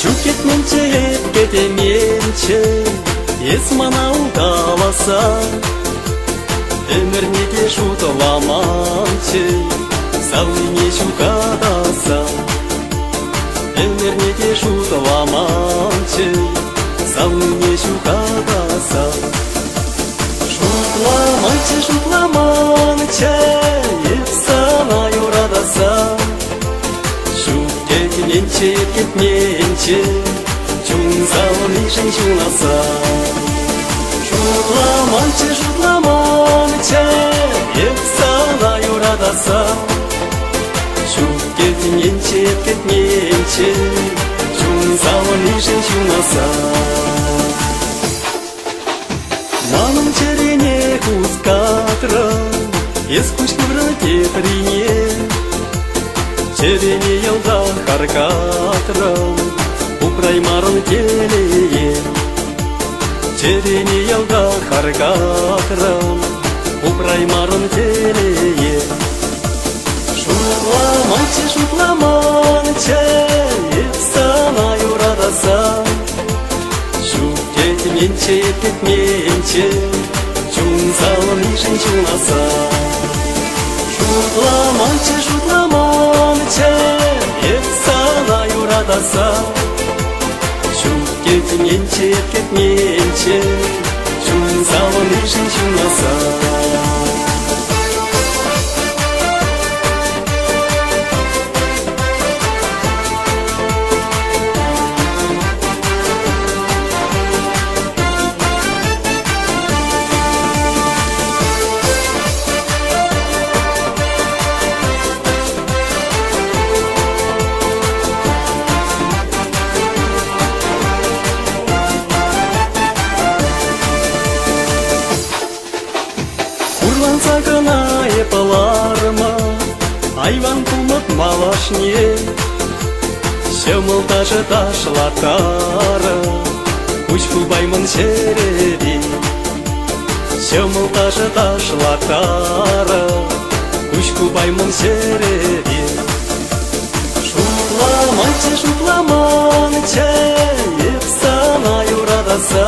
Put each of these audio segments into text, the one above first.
кеткенше кетеменше есман ауылдаласа өмір неге жұтыламанчы сауине шукадаса өмір неге жұтыламанчы сауине шукадаса жұтыламанчы епсана юрадаса кетменше чунзауны женщинаса жұтыламанчы епсана юрадаса кетменше чунзауны женщинаса наным черене кускатра ескучкывры теприне черене елда харкатра упраймарын келее черене елда харкатра упраймарын келее жұтыламанчы епсана юрадаса кетменше чунзауны женщинаса жұтыламанчы епсана юрадаса кетменше чунзауны женщинаса Сакына епаларма айван кумык малашне шымылташы ташлатары учкубаймын середи шымылташы ташлатары учкубаймын середи жұтыламанчы епсана юрадаса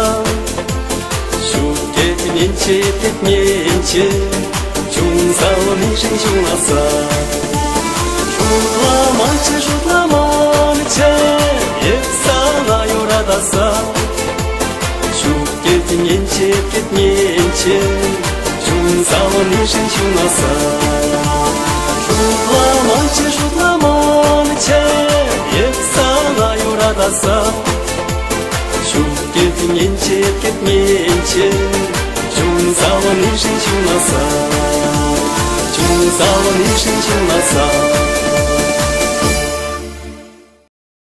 кетменше чунзауны женщинаса жұтыламанчы епсана юрадаса кетменше чунзауны женщинаса жұтыламанчы епсана юрадаса кетменше чунзауны женщинаса